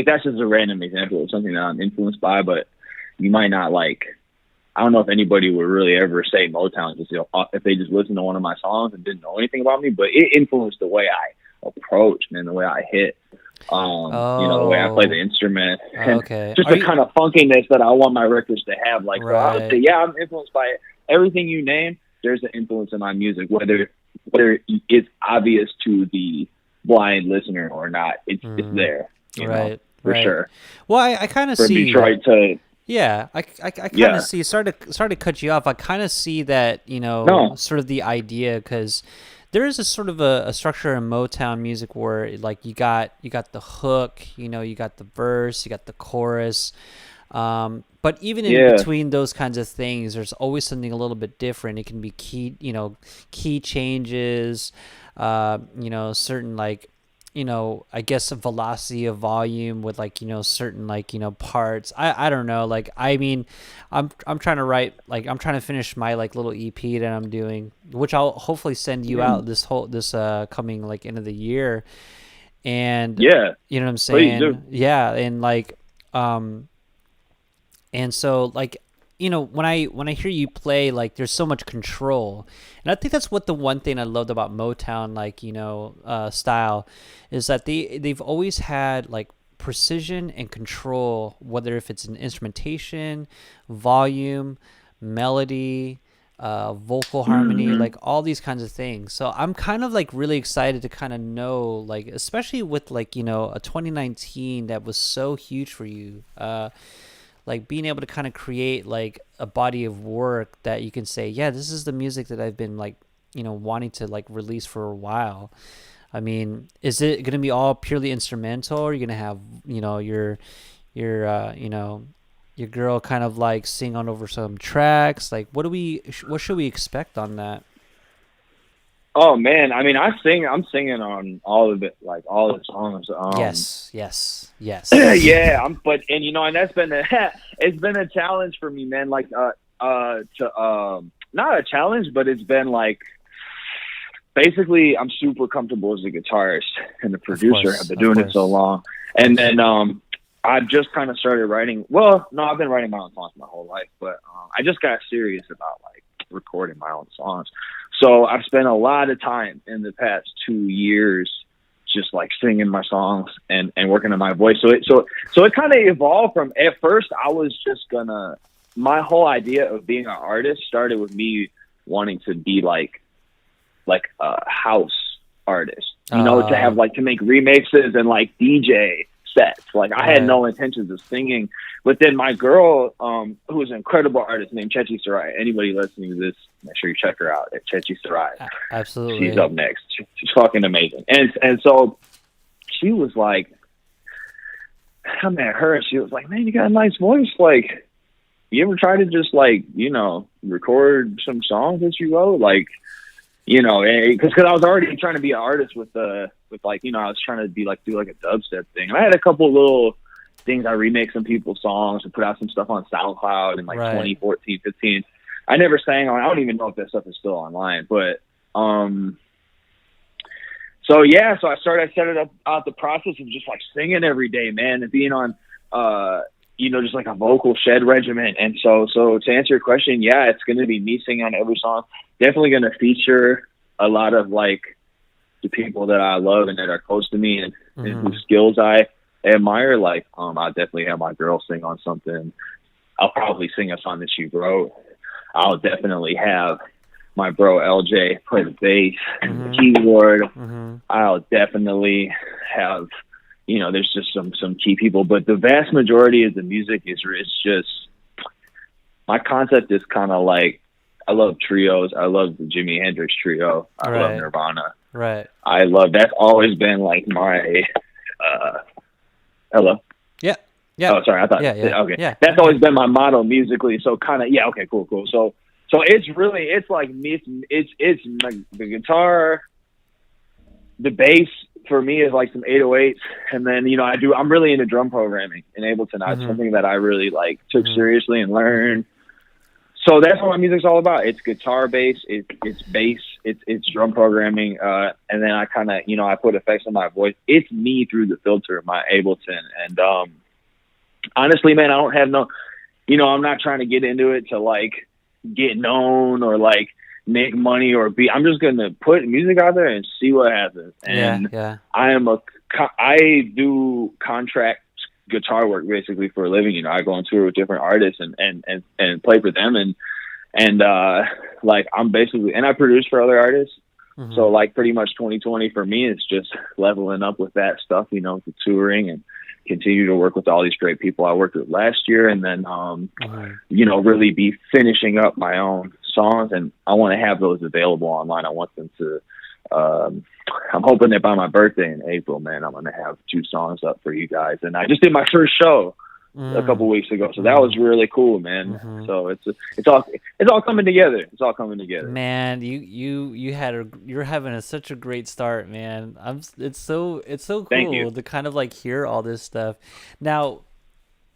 that's just a random example of something that I'm influenced by, but you might not like. I don't know if anybody would really ever say Motown just if they just listened to one of my songs and didn't know anything about me, but it influenced the way I approach, man, the way I hit, the way I play the Oh, instrument, and okay. just Are the you kind of funkiness that I want my records to have. Like, so I would say, right? yeah, I'm influenced by everything you name. There's an influence in my music, whether it's obvious to the blind listener or not. It's Mm, there, right, for right. sure. Well, I kind of From see that. Detroit to Yeah, I kind of yeah, see. Sorry to cut you off. I kind of see that, no, sort of the idea, because there is a sort of a structure in Motown music where like you got the hook, you got the verse, you got the chorus. But even in yeah, between those kinds of things, there's always something a little bit different. It can be key changes, certain like, I guess a velocity of volume with like, certain like, parts. I don't know. Like, I mean, I'm trying to write, like, I'm trying to finish my like little EP that I'm doing, which I'll hopefully send you out this coming like end of the year. and Yeah, you know what I'm please do. saying? Yeah, and like um and so like when I hear you play, like there's so much control, and I think that's what the one thing I loved about Motown, like style, is that they've always had like precision and control, whether if it's an instrumentation, volume, melody, vocal harmony, Hmm. like all these kinds of things. So I'm kind of like really excited to kind of know, like especially with like a 2019 that was so huge for you. Like being able to kind of create like a body of work that you can say, yeah, this is the music that I've been like, wanting to like release for a while. I mean, is it going to be all purely instrumental, or are you going to have, your, your girl kind of like sing on over some tracks? Like, what should we expect on that? Oh man, I mean, I'm singing on all of it, like all the songs. Yes, yes, yes. Yeah, and that's been it's been a challenge for me, man. Like, to not a challenge, but it's been like basically I'm super comfortable as a guitarist and a Of producer. I've course, been of doing it so course, long, of and course. then I've just kind of started writing. Well, no, I've been writing my own songs my whole life, but I just got serious about like recording my own songs. So I've spent a lot of time in the past 2 years just like singing my songs and working on my voice. So it kind of evolved from at first I was just gonna my whole idea of being an artist started with me wanting to be like a house artist, to have like to make remixes and like DJ sets. Like I had Right. no intentions of singing, but then my girl, who is an incredible artist named Chechi Sarai. Anybody listening to this, make sure you check her out at Chechi Sarai. She's Absolutely. up next. She's fucking amazing. And so she was like, I met her and she was like, man, you got a nice voice. Like, you ever try to just like, record some songs that you wrote? Like, because I was already trying to be an artist with like, I was trying to be like, do like a dubstep thing. And I had a couple little things. I remixed some people's songs and put out some stuff on SoundCloud in like Right. 2014, 15. I never sang on, I don't even know if that stuff is still online, but, so yeah, so I set it up out the process of just like singing every day, man, and being on, just like a vocal shed regimen. And so to answer your question, yeah, it's going to be me singing on every song. Definitely going to feature a lot of like the people that I love and that are close to me and Mm-hmm. whose skills I admire. Like, I'll definitely have my girl sing on something. I'll probably sing a song that she wrote. I'll definitely have my bro LJ play the bass and the Mm-hmm. keyboard. Mm-hmm. I'll definitely have, there's just some key people, but the vast majority of the music is it's just my concept is kind of like I love trios. I love the Jimi Hendrix trio. I love Right. Nirvana. Right. I love that's always been like my uh hello. Yeah. Yeah. Oh, sorry. I thought Yeah. Yeah. okay. Yeah. That's I'm always here. been my motto musically. So kind of yeah. Okay. Cool. Cool. So it's like me. It's like the guitar, the bass for me is like some 808s, and then I'm really into drum programming in Ableton. It's Mm-hmm. something that I really like took Mm-hmm. seriously and learned. So that's what my music's all about. It's guitar bass, it's bass, it's drum programming, and then I kind of I put effects on my voice. It's me through the filter of my Ableton, and honestly, man, I don't have no, I'm not trying to get into it to like get known or like make money or be. I'm just gonna put music out there and see what happens. Yeah. And Yeah. I do contract guitar work basically for a living. I go on tour with different artists and play for them and like I'm basically and I produce for other artists. So Mm-hmm. like pretty much 2020 for me is just leveling up with that stuff, the touring and continue to work with all these great people I worked with last year, and then Mm-hmm. really be finishing up my own songs, and I want to have those available online. I want them to. I'm hoping that by my birthday in April, man, I'm gonna have 2 songs up for you guys, and I just did my first show a couple weeks ago, so that was Mm-hmm. really cool, man. Mm-hmm. So it's all coming together. It's all coming together. Man, you're having such a great start, man. It's so Thank you. cool to kind of like hear all this stuff. Now,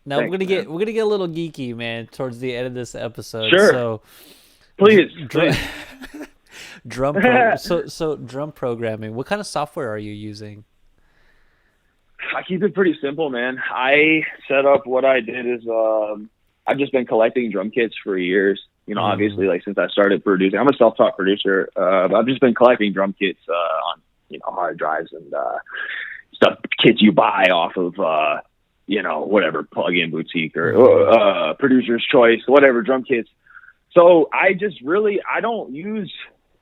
we're Thanks, gonna man. get a little geeky, man, towards the end of this episode. Sure, So, please, dr- please. drum programming. What kind of software are you using? I keep it pretty simple, man. I set up what I did is I've just been collecting drum kits for years. You know, obviously, like since I started producing, I'm a self-taught producer. But I've just been collecting drum kits on hard drives and stuff, kits you buy off of whatever plug-in boutique or producer's choice, whatever drum kits. So I don't use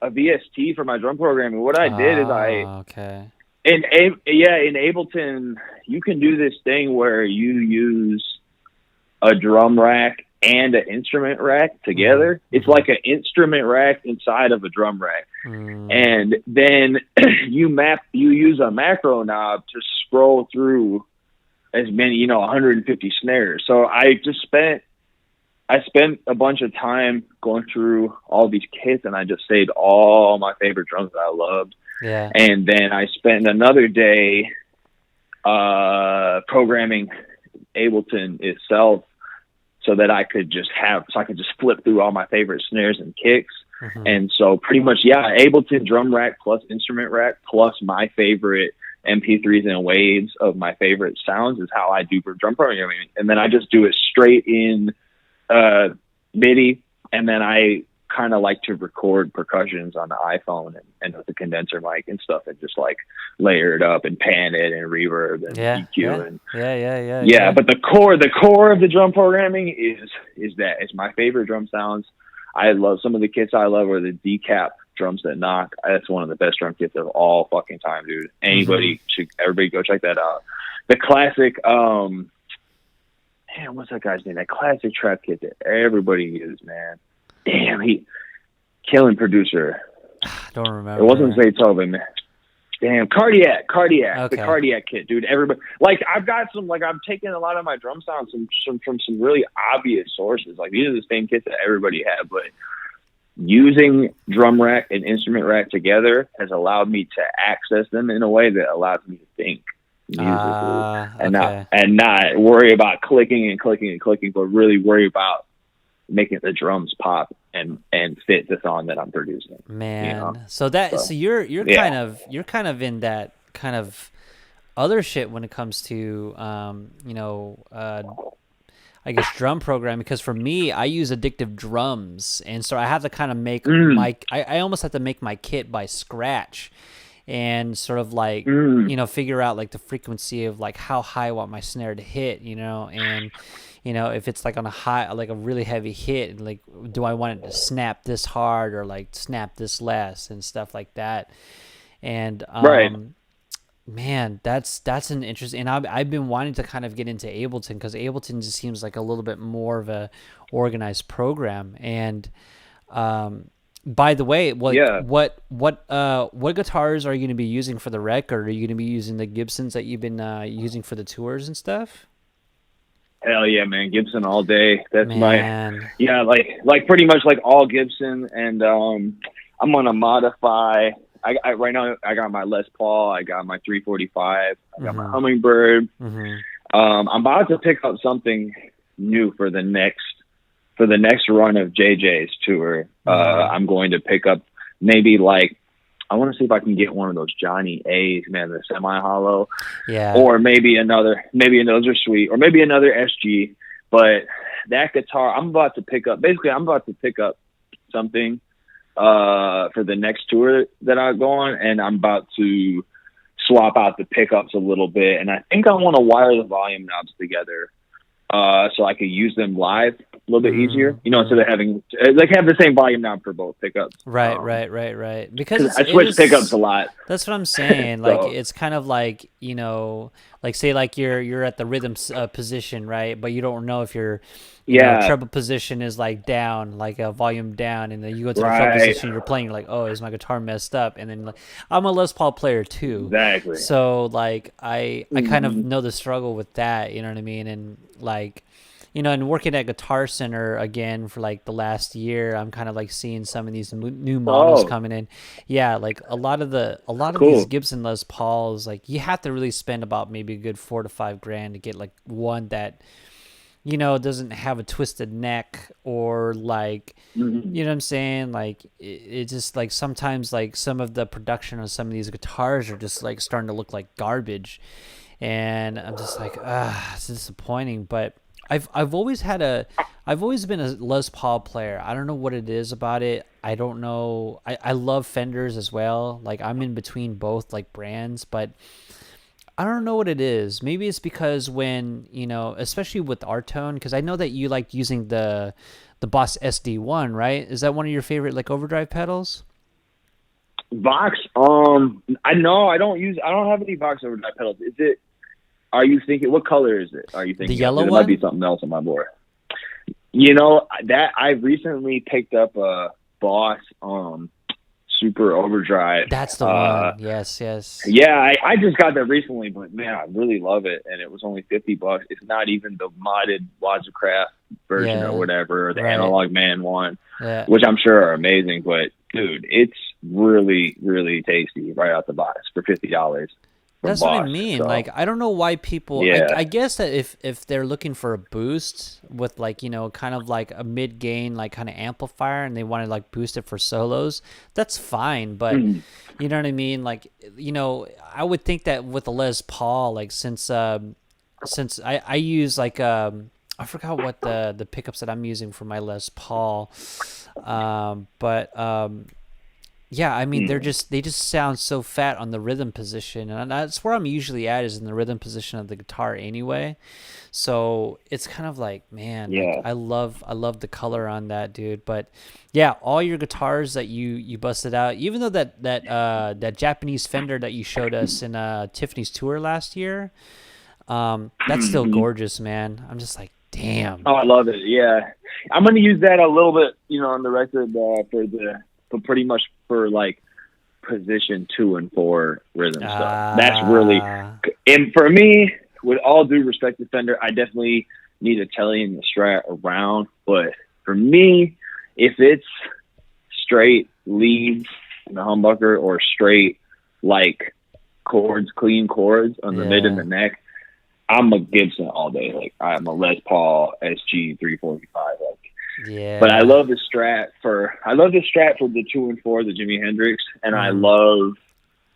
a VST for my drum programming. What I did is okay. in Ableton, you can do this thing where you use a drum rack and an instrument rack together. It's like an instrument rack inside of a drum rack. And then you use a macro knob to scroll through as many, 150 snares. So I spent a bunch of time going through all these kits, and I just saved all my favorite drums that I loved. Yeah. And then I spent another day programming Ableton itself so that I could just flip through all my favorite snares and kicks. And so pretty much, Ableton drum rack plus instrument rack plus my favorite MP3s and waves of my favorite sounds is how I do for drum programming. And then I just do it straight in MIDI, and then I kind of like to record percussions on the iPhone and with the condenser mic and stuff, and just like layer it up and pan it and reverb and EQ and yeah. But the core of the drum programming is my favorite drum sounds. I love some of the kits I love are the decap drums that knock. That's one of the best drum kits of all fucking time, dude. Everybody go check that out. The classic what's that guy's name? That classic trap kit that everybody uses, man. Damn, killing producer. Don't remember. It wasn't Zaytoven, man. Damn, cardiac, okay. The cardiac kit, dude. Everybody, like, I've got some, like, I'm taking a lot of my drum sounds from some really obvious sources. Like, these are the same kits that everybody had, but using drum rack and instrument rack together has allowed me to access them in a way that allows me to think musically and not worry about clicking, but really worry about making the drums pop and fit the song that I'm producing. Man, so you're kind of in that kind of other shit when it comes to I guess drum programming, because for me, I use Addictive Drums, and so I have to kind of make I almost have to make my kit by scratch, and sort of like figure out like the frequency of like how high I want my snare to hit, and if it's like on a really heavy hit, like do I want it to snap this hard or like snap this less and stuff like that. And man, that's an interesting, and I've been wanting to kind of get into Ableton, because Ableton just seems like a little bit more of a organized program. And by the way, what guitars are you going to be using for the record? Are you going to be using the Gibsons that you've been using for the tours and stuff? Hell yeah, man. Gibson all day. That's like pretty much like all Gibson. And I'm going to modify. I right now I got my Les Paul. I got my 345. I got my Hummingbird. I'm about to pick up something new for the next run of JJ's tour. I'm going to pick up maybe like, I want to see if I can get one of those Johnny A's, man, the semi-hollow. Yeah. Or maybe those are sweet, or maybe another SG. But that guitar, I'm about to pick up something for the next tour that I go on, and I'm about to swap out the pickups a little bit. And I think I want to wire the volume knobs together so I could use them live a little bit easier, instead of having have the same volume knob for both pickups. Right. Because I switch pickups a lot. That's what I'm saying. Like it's kind of like, like say like you're at the rhythm position, right? But you don't know if your treble position is like down, like a volume down, and then you go to the treble position, you're playing, you're like, oh, is my guitar messed up? And then like, I'm a Les Paul player too. Exactly. So like I kind of know the struggle with that, you know what I mean? And like, and working at Guitar Center again for like the last year, I'm kind of like seeing some of these new models coming in. Yeah, like a lot of these Gibson Les Pauls, like you have to really spend about maybe a good $4,000 to $5,000 to get like one that doesn't have a twisted neck, or like, you know what I'm saying? Like it just like sometimes like some of the production on some of these guitars are just like starting to look like garbage. and I'm just like, it's disappointing. But I've always been a Les Paul player. I don't know what it is about it. I don't know. I love Fenders as well. Like I'm in between both like brands, but I don't know what it is. Maybe it's because when, especially with our tone, because I know that you like using the Boss SD1, right? Is that one of your favorite like overdrive pedals? Vox. I know I don't have any Vox overdrive pedals. Is it? Are you thinking? What color is it? Are you The thinking of? yellow It might be one? something else on my board. You know that I recently picked up a Boss Super Overdrive. That's the one. Yes, yes. Yeah, I just got that recently, but man, I really love it, and it was only $50. It's not even the modded Wazacraft version or Yeah, whatever, or the right. Analog Man one, Yeah. which I'm sure are amazing. But dude, it's really, really tasty right out the box for $50 from That's what I Boss. mean. So Like, I don't know why people. I yeah, guess that if they're looking for a boost with like kind of like a mid gain like kind of amplifier, and they want to like boost it for solos, that's fine. But Mhm. you know what I mean? Like, I would think that with a Les Paul, like since I use like I forgot what the pickups that I'm using for my Les Paul, but yeah, I mean they just sound so fat on the rhythm position, and that's where I'm usually at, is in the rhythm position of the guitar anyway. So it's kind of like, man, like yeah. I love the color on that, dude. But yeah, all your guitars that you busted out, even though that Japanese Fender that you showed us in Tiffany's tour last year, that's still Mhm. gorgeous, man. I'm just like, damn. Oh, I love it. Yeah, I'm gonna use that a little bit, on the record for pretty much for like position 2 and 4 rhythm stuff. That's really, Ah, and for me, with all due respect to Fender, I definitely need a telly and the Strat around. But for me, if it's straight leads in the humbucker or straight like chords, clean chords on the mid and yeah, the neck, I'm a Gibson all day. Like I'm a Les Paul SG 345. Like, but yeah. I love the Strat for the 2 and 4, the Jimi Hendrix, and I Mm-hmm. love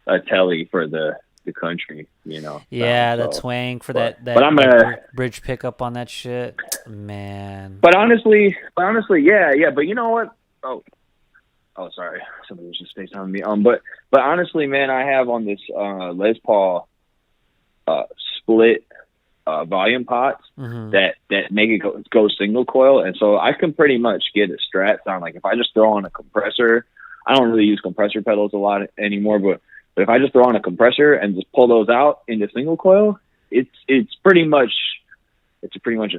a telly for the country, sound. Yeah, the So, twang for but that but that I'm that a bridge pickup on that shit, man. but honestly, yeah. But you know what? Sorry, somebody was just FaceTiming me. But honestly, man, I have on this Les Paul split volume pots Mm-hmm. that make it go single coil, and so I can pretty much get a Strat sound. Like if I just throw on a compressor, I don't really use compressor pedals a lot anymore, but if I just throw on a compressor and just pull those out into single coil, it's pretty much a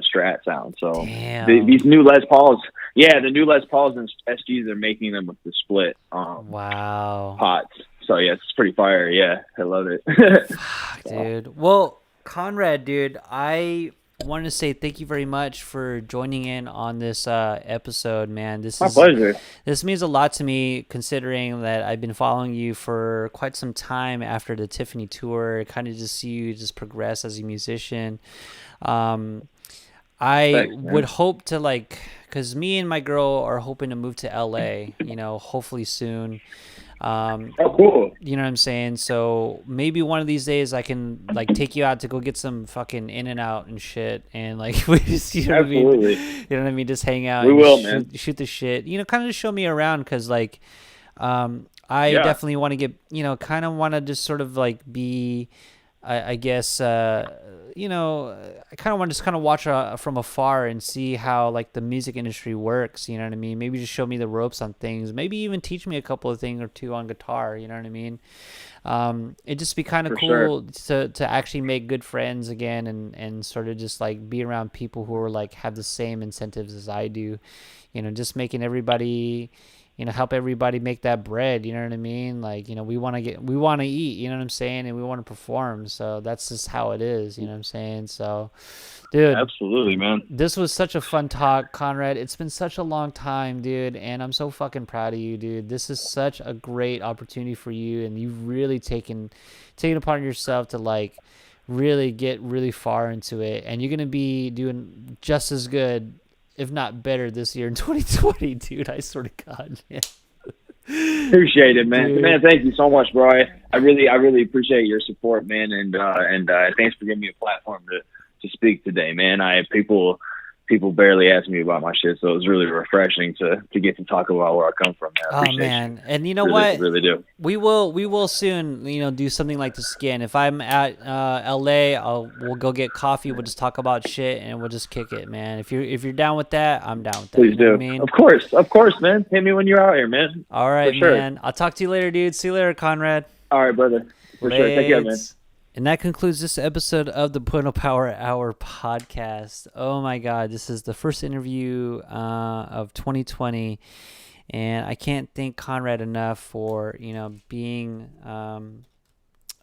Strat sound. So these Damn. new Les Pauls, yeah, the new Les Pauls and SGs are making them with the split Wow. pots. So yeah, it's pretty fire. Yeah, I love it. Fuck, So, dude. Well, Conrad, dude, I wanted to say thank you very much for joining in on this episode, man. my pleasure. This means a lot to me, considering that I've been following you for quite some time after the Tiffany tour. Kind of just see you just progress as a musician. Um, I Thanks, would man. hope to like, cause me and my girl are hoping to move to LA. Hopefully soon. Um, Oh, cool. you know what I'm saying? So maybe one of these days I can like take you out to go get some fucking In and Out and shit, and like we just, you know what I mean? Absolutely. You know what I mean? Just hang out We and will, man. shoot the shit. Kind of just show me around, cause like, I Yeah, definitely want to get, kind of want to just sort of like be, I guess, I kind of want to just kind of watch from afar and see how like the music industry works. You know what I mean? Maybe just show me the ropes on things. Maybe even teach me a couple of things or two on guitar. You know what I mean? It'd just be kind of for sure. cool to actually make good friends again, and sort of just like be around people who are like have the same incentives as I do. Just making everybody, help everybody make that bread. You know what I mean? Like, we want to eat, you know what I'm saying? And we want to perform. So that's just how it is. You know what I'm saying? So, dude, Absolutely, man. this was such a fun talk, Conrad. It's been such a long time, dude, and I'm so fucking proud of you, dude. This is such a great opportunity for you, and you've really taken upon yourself to like really get really far into it, and you're gonna be doing just as good, if not better, this year in 2020, dude. I swear to God, man. Appreciate it, man. Man, Dude, thank you so much, bro. I really appreciate your support, man, and thanks for giving me a platform to speak today, man. People barely ask me about my shit, so it was really refreshing to get to talk about where I come from, man. I Oh appreciate you. man, and you know Really, what? really do. We will soon, do something like this again. If I'm at LA, we'll go get coffee. We'll just talk about shit and we'll just kick it, man. If you're down with that, I'm down with that. You Please know what I do. mean? Of course, man. Hit me when you're out here, man. All For right, sure. man. I'll talk to you later, dude. See you later, Conrad. All right, brother. For sure. Take care, man. Lates. And that concludes this episode of the Bueno Power Hour podcast. Oh my God, this is the first interview of 2020, and I can't thank Conrad enough for being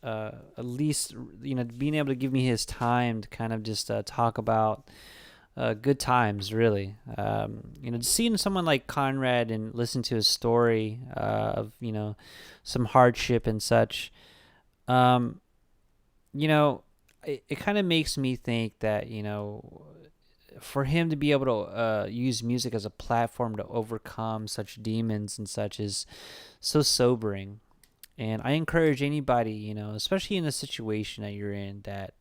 at least being able to give me his time to kind of just talk about good times. Really, just seeing someone like Conrad and listen to his story of some hardship and such. It kind of makes me think that, for him to be able to use music as a platform to overcome such demons and such is so sobering. And I encourage anybody, especially in the situation that you're in, that,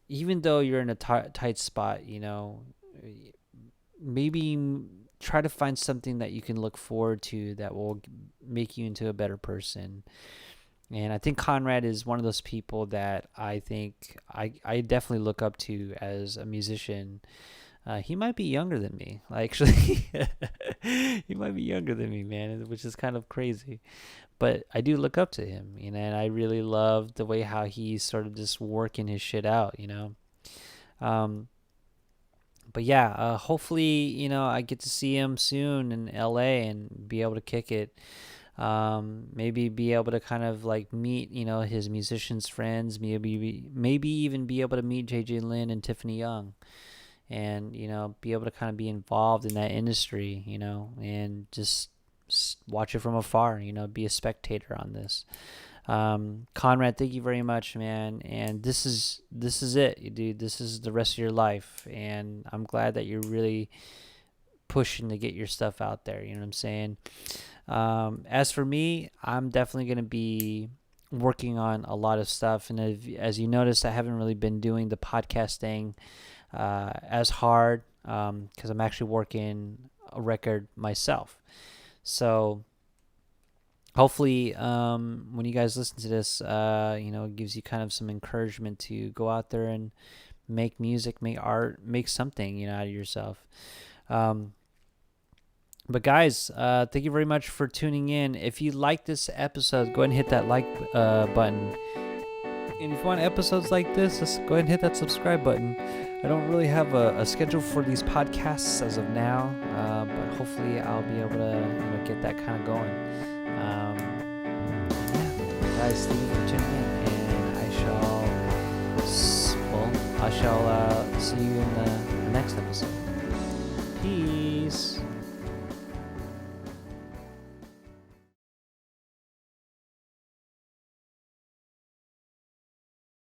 even though you're in a tight spot, maybe try to find something that you can look forward to that will make you into a better person. And I think Conrad is one of those people that I think I definitely look up to as a musician. He might be younger than me. Actually, he might be younger than me, man, which is kind of crazy. But I do look up to him, and I really love the way how he's sort of just working his shit out, But yeah, hopefully, I get to see him soon in LA and be able to kick it. Maybe be able to kind of like meet, his musicians friends, maybe even be able to meet JJ Lin and Tiffany Young, and, be able to kind of be involved in that industry, and just watch it from afar, be a spectator on this. Conrad, thank you very much, man. And this is it, dude. This is the rest of your life. And I'm glad that you're really pushing to get your stuff out there. You know what I'm saying? As for me, I'm definitely going to be working on a lot of stuff. And as you notice, I haven't really been doing the podcast thing as hard because I'm actually working a record myself. So hopefully when you guys listen to this, it gives you kind of some encouragement to go out there and make music, make art, make something, out of yourself. But guys, thank you very much for tuning in. If you like this episode, go ahead and hit that like button. And if you want episodes like this, just go ahead and hit that subscribe button. I don't really have a schedule for these podcasts as of now, but hopefully I'll be able to get that kind of going. Yeah, guys, thank you for tuning in, and I shall see you in the next episode. Peace.